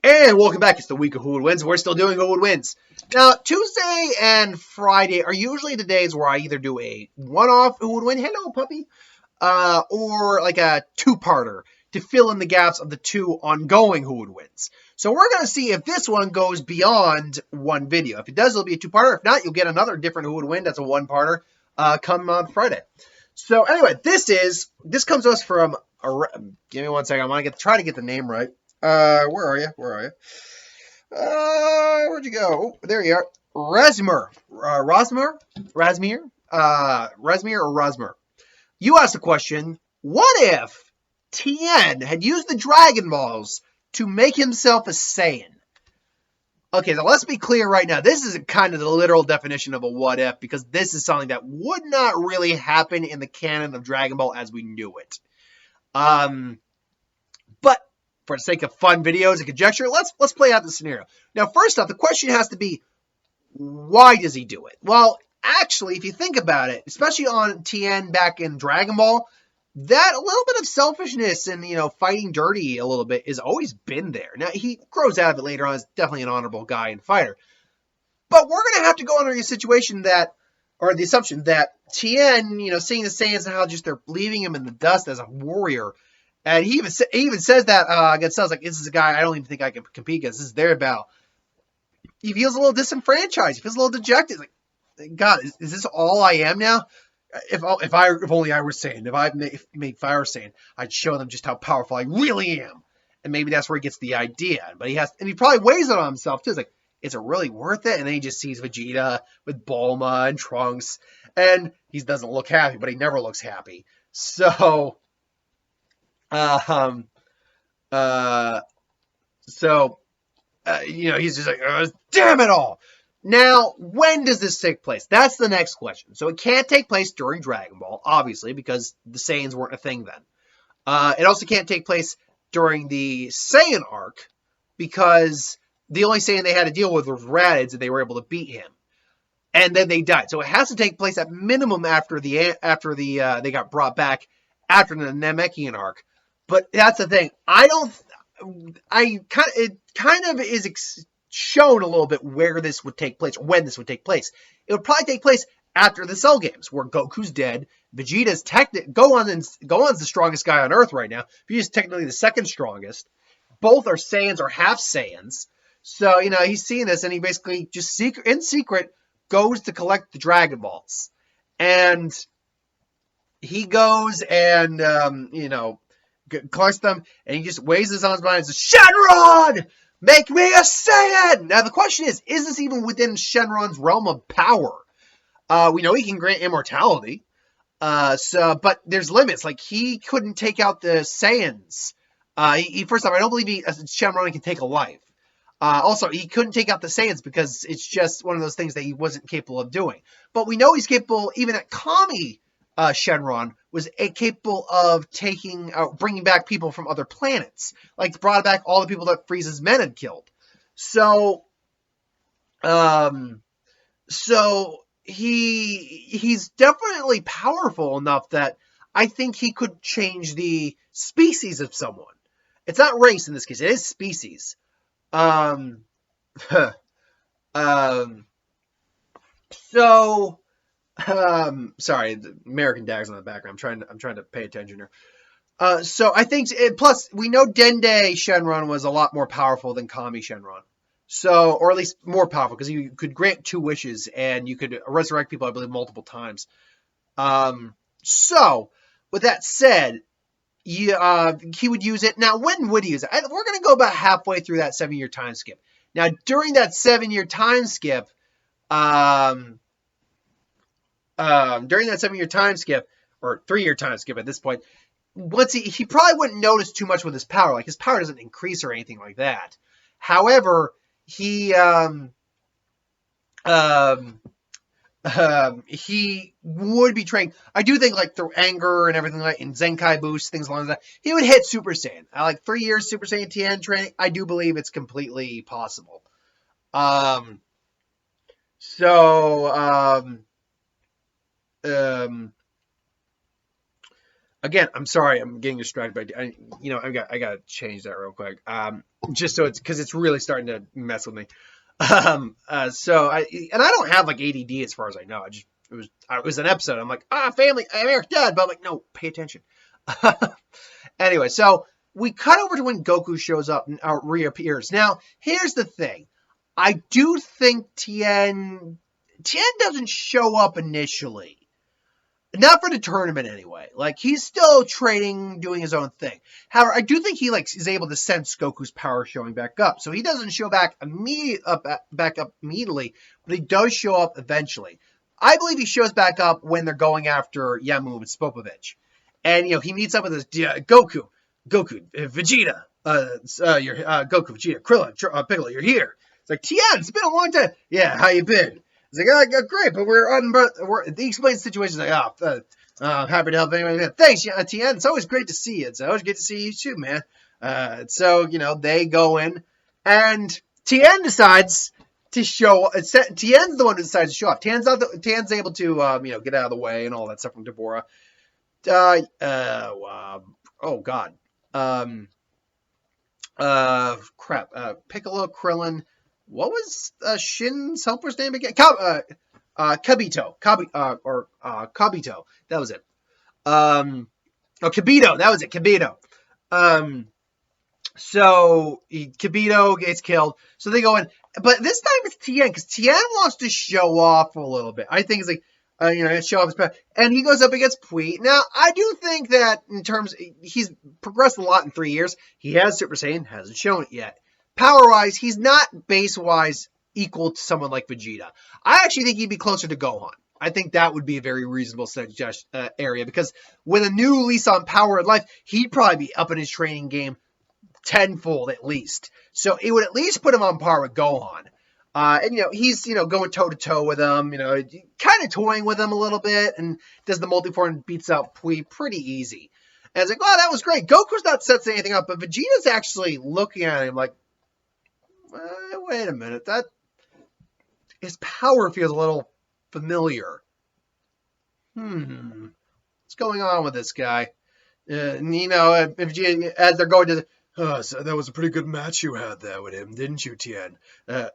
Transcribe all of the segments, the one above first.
And welcome back. It's the week of Who Would Wins. We're still doing Who Would Wins. Now, Tuesday and Friday are usually the days where I either do a one-off Who Would Win, hello puppy, or like a two-parter to fill in the gaps of the two ongoing Who Would Wins. So we're going to see if this one goes beyond one video. If it does, it'll be a two-parter. If not, you'll get another different Who Would Win. That's a one-parter come on Friday. So anyway, this comes to us from, give me one second. I want to try to get the name right. Where are you? Where'd you go? Oh, there you are. Razmir. You asked the question, what if Tien had used the Dragon Balls to make himself a Saiyan? Okay, so let's be clear right now. This is kind of the literal definition of a what if, because this is something that would not really happen in the canon of Dragon Ball as we knew it. But for the sake of fun videos and conjecture, let's play out the scenario. Now, first off, the question has to be, why does he do it? Well, actually, if you think about it, especially on Tien back in Dragon Ball, that a little bit of selfishness and, fighting dirty a little bit has always been there. Now, he grows out of it later on as definitely an honorable guy and fighter. But we're going to have to go under the situation that, or the assumption that Tien, seeing the Saiyans and how just they're leaving him in the dust as a warrior. And he even says that against us, like, this is a guy I don't even think I can compete against. This is their battle. He feels a little disenfranchised. He feels a little dejected. Like, God, is this all I am now? If only I were Saiyan. If I made Fire Saiyan, I'd show them just how powerful I really am. And maybe that's where he gets the idea. But he probably weighs it on himself too. It's like, is it really worth it? And then he just sees Vegeta with Bulma and Trunks, and he doesn't look happy, but he never looks happy. So. He's just like, damn it all. Now, when does this take place? That's the next question. So it can't take place during Dragon Ball, obviously, because the Saiyans weren't a thing then. It also can't take place during the Saiyan arc, because the only Saiyan they had to deal with was Raditz, and they were able to beat him. And then they died. So it has to take place at minimum after they got brought back after the Namekian arc. But that's the thing. It kind of is shown a little bit where this would take place, or when this would take place. It would probably take place after the Cell games, where Goku's dead. Vegeta's Gohan's the strongest guy on Earth right now. Vegeta's technically the second strongest. Both are Saiyans or half Saiyans. So, he's seeing this, and he basically just in secret goes to collect the Dragon Balls. And he goes and, collects them, and he just waves his arms behind and says, Shenron! Make me a Saiyan! Now, the question is this even within Shenron's realm of power? We know he can grant immortality, but there's limits. Like, he couldn't take out the Saiyans. First off, I don't believe Shenron can take a life. Also, he couldn't take out the Saiyans because it's just one of those things that he wasn't capable of doing. But we know he's capable, even at Kami, Shenron was capable of bringing back people from other planets, like brought back all the people that Frieza's men had killed. So he's definitely powerful enough that I think he could change the species of someone. It's not race in this case; it is species. Sorry, the American Dag's on the background. I'm trying to pay attention here. So I think, plus we know Dende Shenron was a lot more powerful than Kami Shenron. So, or at least more powerful, because you could grant 2 wishes and you could resurrect people, I believe, multiple times. So with that said, he would use it. Now, when would he use it? We're going to go about halfway through that 7-year time skip. Now, during that 7-year time skip, during that 7-year time skip, or 3-year time skip at this point, once he probably wouldn't notice too much with his power. Like, his power doesn't increase or anything like that. However, he would be trained. I do think, like, through anger and everything, like in Zenkai boost, things along that, he would hit Super Saiyan. Like 3 years Super Saiyan Tien training, I do believe it's completely possible. Again, I'm sorry, I'm getting distracted by, I got to change that real quick. Just so because it's really starting to mess with me. And I don't have like ADD as far as I know. It was an episode. I'm like, family, I'm Eric Dad, but I'm like, no, pay attention. Anyway, so we cut over to when Goku shows up and reappears. Now, here's the thing. I do think Tien doesn't show up initially. Not for the tournament anyway. Like, he's still training, doing his own thing. However, I do think he is able to sense Goku's power showing back up. So he doesn't show back up immediately, but he does show up eventually. I believe he shows back up when they're going after Yamu and Spopovich. And, he meets up with his Goku, Vegeta, Goku, Vegeta, Krillin, Piccolo, you're here. It's like, Tien, it's been a long time. Yeah, how you been? He's like, great, but he explains the situation. He's like, happy to help anyone. Thanks, Tien. It's always great to see you. It's always good to see you too, man. So, they go in, and Tien decides to show. Tien's the one who decides to show up. Tien's able to, get out of the way and all that stuff from Deborah. Oh God. Piccolo, Krillin. What was Shin's helper's name again? Kabito. Kabito. That was it. Kabito. That was it. Kabito. So Kabito gets killed. So they go in. But this time it's Tien, because Tien wants to show off a little bit. I think it's like, show off his power. And he goes up against Pui. Now, I do think that he's progressed a lot in 3 years. He has Super Saiyan, hasn't shown it yet. Power-wise, he's not base-wise equal to someone like Vegeta. I actually think he'd be closer to Gohan. I think that would be a very reasonable area, because with a new lease on power in life, he'd probably be up in his training game tenfold at least. So it would at least put him on par with Gohan. And, he's, going toe-to-toe with him, kind of toying with him a little bit, and does the multiform and beats out Pui pretty easy. And it's like, that was great. Goku's not setting anything up, but Vegeta's actually looking at him like, wait a minute, his power feels a little familiar. What's going on with this guy? Vegeta, as they're going to so that was a pretty good match you had there with him, didn't you, Tien?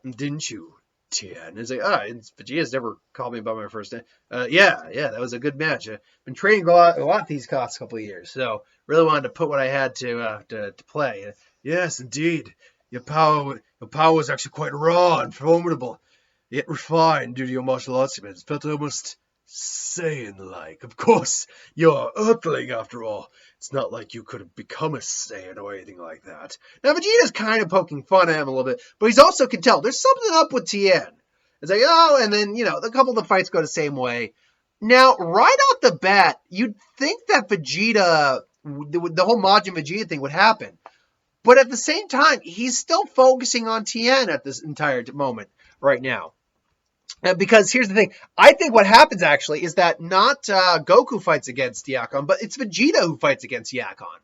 Didn't you, Tien? It's like, Vegeta's never called me by my first name. Yeah, that was a good match. I've been training a lot these past couple of years, so really wanted to put what I had to play. Yes, indeed. Your power was actually quite raw and formidable, yet refined due to your martial arts. It felt almost Saiyan-like. Of course, you're Earthling after all. It's not like you could have become a Saiyan or anything like that. Now, Vegeta's kind of poking fun at him a little bit, but he's also can tell there's something up with Tien. It's like, and then, a couple of the fights go the same way. Now, right off the bat, you'd think that Vegeta, the whole Majin Vegeta thing would happen. But at the same time, he's still focusing on Tien at this entire moment right now. Because here's the thing. I think what happens actually is that not Goku fights against Yakon, but it's Vegeta who fights against Yakon.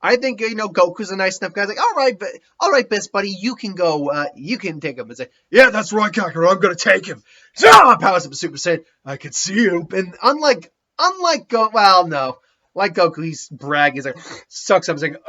I think, Goku's a nice enough guy. Like, all right, best buddy, you can go, you can take him. And say, yeah, that's right, Kakarot, I'm going to take him. Powers up Super Saiyan. I can see you. And unlike Goku, he's bragging. He's like, sucks up. He's like,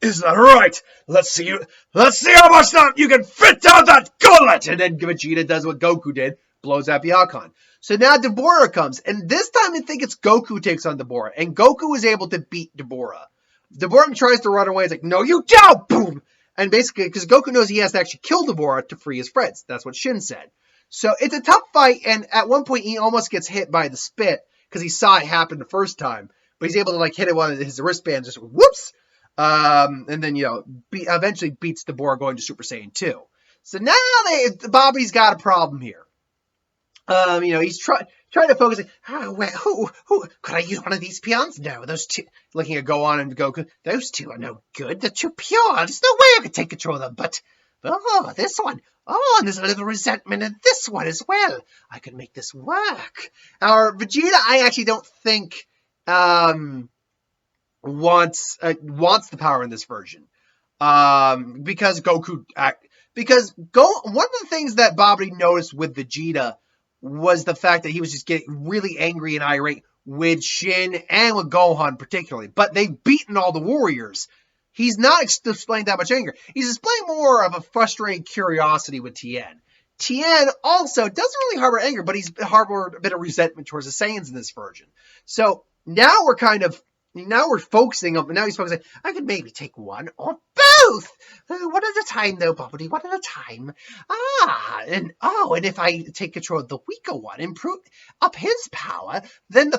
is that right? Let's see how much you can fit down that gullet. And then Vegeta does what Goku did, blows up Yakon. So now Deborah comes, and this time I think it's Goku who takes on Deborah, and Goku is able to beat Deborah. Deborah tries to run away. He's like, no, you don't! Boom! And basically, because Goku knows he has to actually kill Deborah to free his friends. That's what Shin said. So it's a tough fight, and at one point he almost gets hit by the spit, because he saw it happen the first time. But he's able to hit it on his wristband, just whoops! And then, eventually beats Deborah going to Super Saiyan 2. So now Bobby's got a problem here. He's trying to focus. Who could I use one of these peons? No, those two. Looking at Gohan and Goku, those two are no good. They're too pure. There's no way I could take control of them. But this one. And there's a little resentment in this one as well. I could make this work. Our Vegeta, I actually don't think wants the power in this version. Because one of the things that Bobby noticed with Vegeta was the fact that he was just getting really angry and irate with Shin and with Gohan particularly, but they've beaten all the warriors. He's not displaying that much anger. He's displaying more of a frustrated curiosity with Tien. Tien also doesn't really harbor anger, but he's harbored a bit of resentment towards the Saiyans in this version. So now we're focusing on, now he's focusing, I could maybe take one or both. One at a time, though, Bobbity, one at a time. And if I take control of the weaker one, improve up his power, then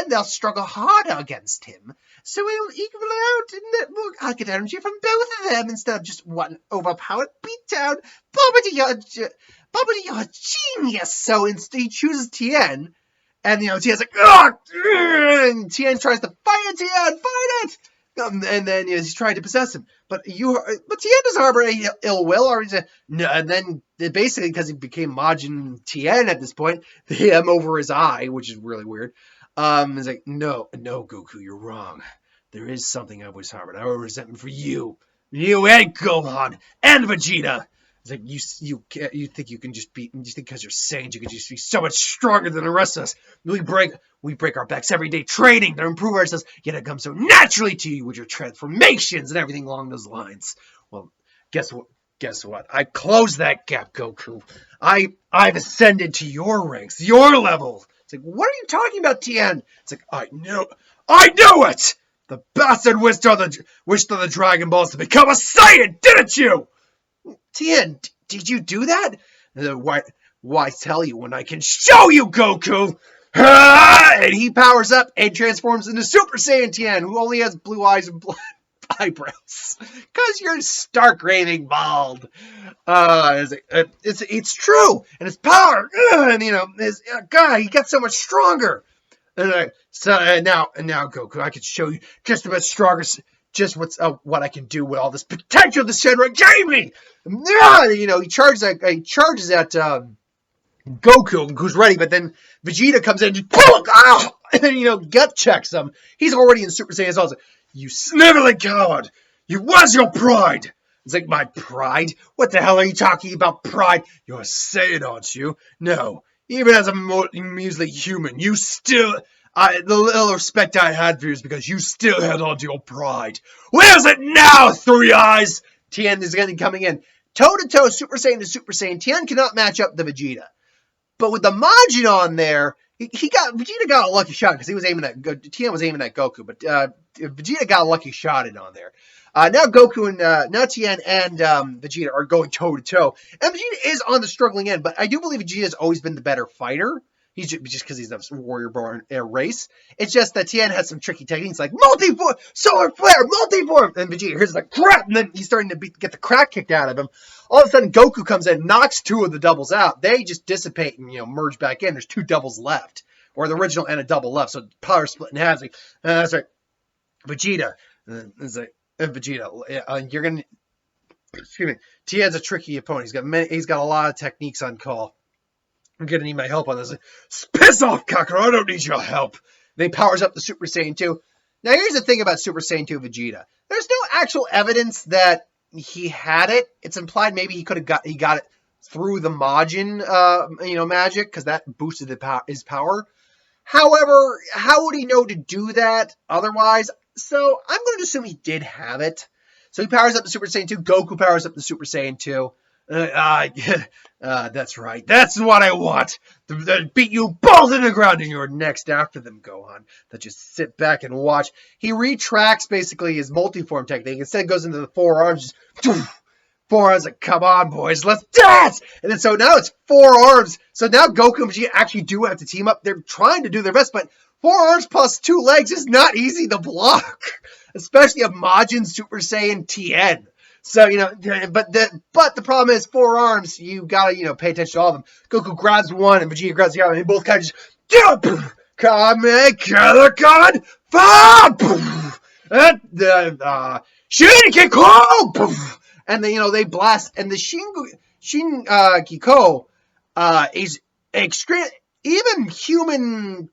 they'll struggle harder against him. So it'll equal out, and I'll get energy from both of them instead of just one overpowered beatdown. Bobbity, you're a genius. So instead, he chooses Tien. And, Tien's like, ugh! And Tien tries to fight it, Tien! Fight it! And then he's trying to possess him. But Tien doesn't harbor any ill will. Or no, and then, basically, because he became Majin Tien at this point, the M over his eye, which is really weird. He's like, no, Goku, you're wrong. There is something I've always harbored. I have a resentment for you. You and Gohan and Vegeta. It's like, you think you can just be, you think because you're Saiyans, you can just be so much stronger than the rest of us. We break our backs every day training to improve ourselves, yet it comes so naturally to you with your transformations and everything along those lines. Well, guess what? I closed that gap, Goku. I've ascended to your ranks, your level. It's like, what are you talking about, Tien? It's like, I knew it! The bastard wished on the Dragon Balls to become a Saiyan, didn't you? Tien, did you do that? Why tell you when I can show you, Goku? And he powers up and transforms into Super Saiyan Tien, who only has blue eyes and black eyebrows. Because you're stark raving bald. It's true. And his power, and his God, he gets so much stronger. And now, Goku, I can show you just a bit stronger. Just what I can do with all this potential the Shenron gave me. He charges at Goku, who's ready, but then Vegeta comes in and and gut checks him. He's already in Super Saiyan. It's like, you sniveling coward! Where's your pride? It's like, my pride? What the hell are you talking about, pride? You're a Saiyan, aren't you? No. Even as a measly human, you still... the little respect I had for you is because you still held on to your pride. Where's it now, Three Eyes? Tien is going to be coming in. Toe-to-toe, Super Saiyan to Super Saiyan. Tien cannot match up the Vegeta. But with the Majin on there, Vegeta got a lucky shot because Tien was aiming at Goku, but Vegeta got a lucky shot in on there. Now Goku and now Tien and Vegeta are going toe-to-toe. And Vegeta is on the struggling end, but I do believe Vegeta has always been the better fighter. He's just because he's a warrior-born race. It's just that Tien has some tricky techniques like multi-form, solar flare, multi-form. And Vegeta here's like crap, and then he's starting to get the crap kicked out of him. All of a sudden, Goku comes in, knocks two of the doubles out. They just dissipate and merge back in. There's two doubles left, or the original and a double left. So power split in half. Like, that's right, Vegeta. It's like Vegeta, you're gonna. Excuse me. Tien's a tricky opponent. He's got a lot of techniques on call. I'm going to need my help on this. Piss off, Kakarot. I don't need your help. Then he powers up the Super Saiyan 2. Now, here's the thing about Super Saiyan 2 Vegeta. There's no actual evidence that he had it. It's implied maybe he got it through the Majin, magic, because that boosted his power. However, how would he know to do that otherwise? So, I'm going to assume he did have it. So, he powers up the Super Saiyan 2. Goku powers up the Super Saiyan 2. That's right. That's what I want. To beat you both in the ground, and you're next after them, Gohan. That just sit back and watch. He retracts basically his multiform technique. Instead, goes into the forearms. Forearms, like, come on, boys, let's dance! And then so now it's forearms. So now Goku and Vegeta actually do have to team up. They're trying to do their best, but forearms plus two legs is not easy to block, especially a Majin Super Saiyan Tien. So, but the problem is forearms, you gotta, pay attention to all of them. Goku grabs one and Vegeta grabs the other, and they both kind of just, Kamehameha, and Shin-Kiko, and then, they blast, and the Shin-Kiko, is extreme, even human,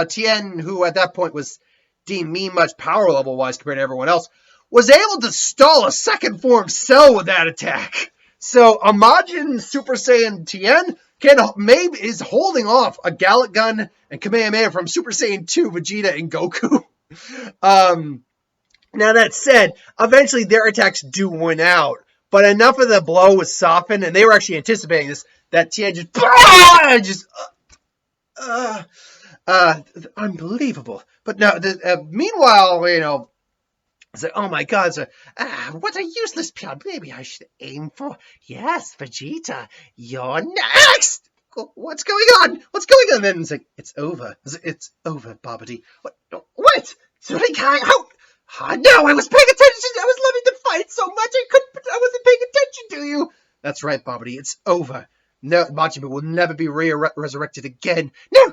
Tien, who at that point was deemed much power level-wise compared to everyone else, was able to stall a second form cell with that attack. So, a Majin Super Saiyan Tien maybe is holding off a Gallic Gun and Kamehameha from Super Saiyan 2 Vegeta and Goku. Now that said, eventually their attacks do win out, but enough of the blow was softened, and they were actually anticipating this, that Tien just unbelievable. But no, meanwhile, it's like, oh my God, what a useless pion. Maybe I should aim for, yes, Vegeta, you're next. What's going on? What's going on? Then it's like, it's over. It's over, Babidi. What? How? Oh, no, I was paying attention. I was loving the fight so much I wasn't paying attention to you. That's right, Babidi. It's over. No, Majin will never be resurrected again. No!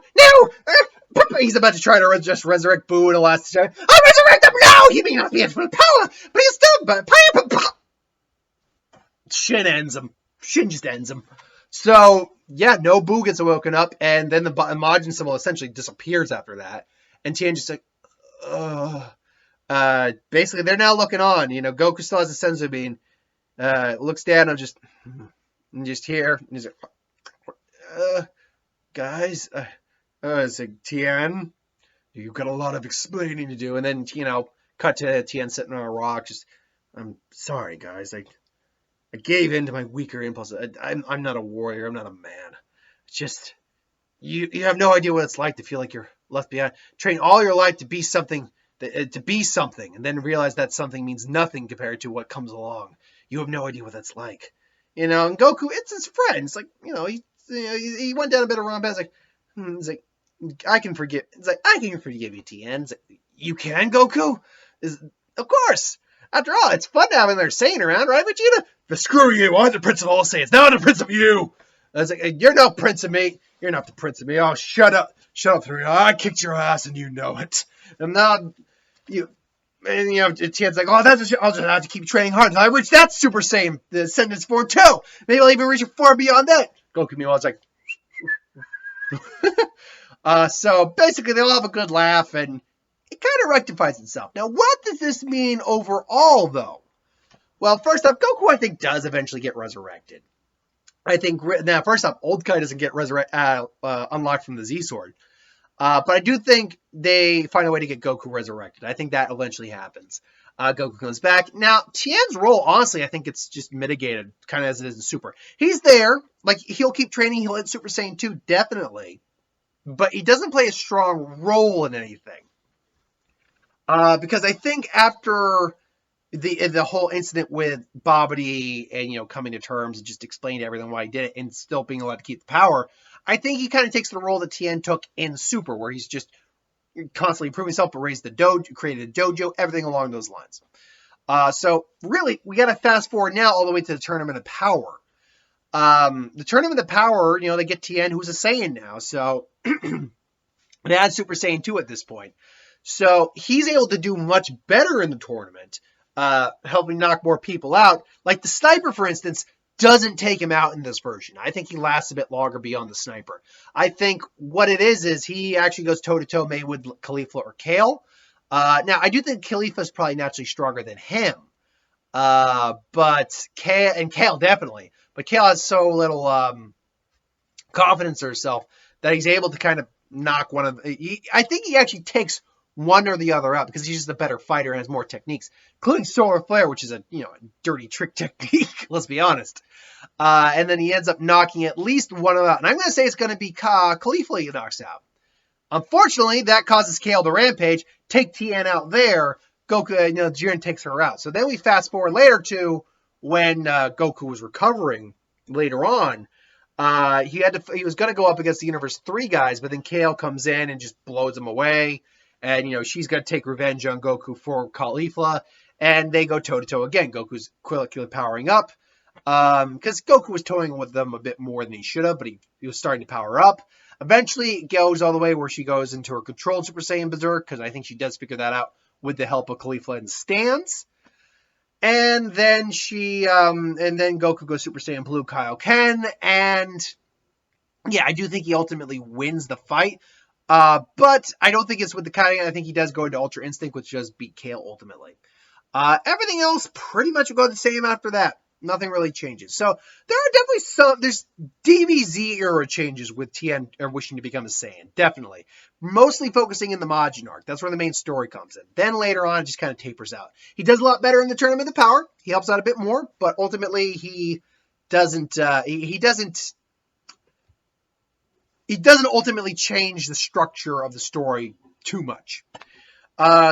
He's about to try to just resurrect Boo in the last time. I'll resurrect him now! He may not be at full power, but he's still... Shin just ends him. So, yeah, no Boo gets woken up, and then the Majin symbol essentially disappears after that. And Tien just like, basically, they're now looking on. Goku still has a senzu bean. Looks down and just here. And he's like, guys, it's like, Tien, you've got a lot of explaining to do. And then, cut to Tien sitting on a rock. I'm sorry, guys. I gave in to my weaker impulses. I'm not a warrior. I'm not a man. It's just, you have no idea what it's like to feel like you're left behind. Train all your life to be something, and then realize that something means nothing compared to what comes along. You have no idea what that's like. And Goku, it's his friend. It's like, he went down a bit of wrong path. It's like, I can forgive. It's like, I can forgive you, Tien. It's like, you can, Goku? Of course. After all, it's fun having their Saiyan around, right, Vegeta? But screw you. I'm the prince of all Saiyans. Now I'm the prince of you. I was like, you're no prince of me. You're not the prince of me. Oh, shut up. Shut up, Three. I kicked your ass and you know it. I'm not... Tien's like, I'll just have to keep training hard until I reach that Super Saiyan, the sentence form 2. Maybe I'll even reach a 4 beyond that. Goku, meanwhile, is like... So, basically, they all have a good laugh, and it kind of rectifies itself. Now, what does this mean overall, though? Well, first off, Goku, I think, does eventually get resurrected. I think, now, first off, Old Kai doesn't get unlocked from the Z-Sword. But I do think they find a way to get Goku resurrected. I think that eventually happens. Goku comes back. Now, Tien's role, honestly, I think it's just mitigated, kind of as it is in Super. He's there. Like, he'll keep training. He'll hit Super Saiyan 2, definitely. But he doesn't play a strong role in anything. Because I think after the whole incident with Babidi and, coming to terms and just explaining everything why he did it and still being allowed to keep the power, I think he kind of takes the role that Tien took in Super, where he's just constantly improving himself, but raised the dojo, created a dojo, everything along those lines. So really, we got to fast forward now all the way to the Tournament of Power. The Tournament of Power, they get Tien, who's a Saiyan now, so it adds Super Saiyan 2 at this point. So he's able to do much better in the tournament, helping knock more people out. Like the Sniper, for instance, doesn't take him out in this version. I think he lasts a bit longer beyond the Sniper. I think what it is he actually goes toe-to-toe maybe with Khalifa or Kale. Now, I do think Khalifa is probably naturally stronger than him. But Kale definitely. But Kale has so little confidence in herself that he's able to kind of knock one of... I think he actually takes one or the other out because he's just a better fighter and has more techniques, including Solar Flare, which is a dirty trick technique, let's be honest. And then he ends up knocking at least one of them out. And I'm going to say it's going to be Khalifa he knocks out. Unfortunately, that causes Kale to rampage, take Tien out there. Goku, Jiren takes her out. So then we fast forward later to when Goku was recovering later on. He was going to go up against the Universe 3 guys, but then Kale comes in and just blows him away. And, she's going to take revenge on Goku for Khalifa. And they go toe-to-toe again. Goku's quickly powering up. Because Goku was toying with them a bit more than he should have, but he was starting to power up. Eventually, it goes all the way where she goes into her controlled Super Saiyan Berserk, because I think she does figure that out with the help of Khalifa and Stans. And then Goku goes Super Saiyan Blue Kaioken. And, yeah, I do think he ultimately wins the fight. But I don't think it's with the Kaioken. I think he does go into Ultra Instinct, which does beat Kale ultimately. Everything else pretty much will go the same after that. Nothing really changes. So there are definitely there's DBZ era changes with Tien wishing to become a Saiyan. Definitely. Mostly focusing in the Majin arc. That's where the main story comes in. Then later on, it just kind of tapers out. He does a lot better in the Tournament of Power. He helps out a bit more, but ultimately he doesn't, he doesn't ultimately change the structure of the story too much.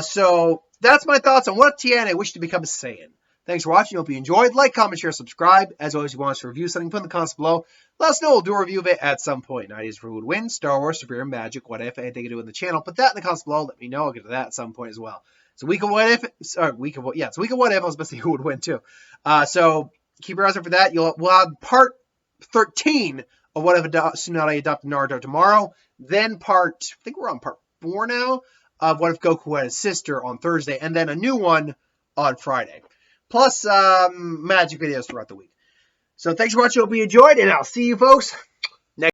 So that's my thoughts on what if Tien wished to become a Saiyan. Thanks for watching. Hope you enjoyed. Like, comment, share, subscribe. As always, if you want us to review something, put in the comments below. Let us know. We'll do a review of it at some point. Ideas for who would win, Star Wars, Superior Magic, what if, anything to do in the channel. Put that in the comments below. Let me know. I'll get to that at some point as well. It's a week of what if. It's a week of what if. I was supposed to say who would win too. So keep your eyes out for that. We'll have part 13 of what if Tsunade adopted Naruto tomorrow. Then I think we're on part 4 now, of what if Goku had his sister on Thursday. And then a new one on Friday. Plus magic videos throughout the week. So thanks for watching. Hope you enjoyed, and I'll see you folks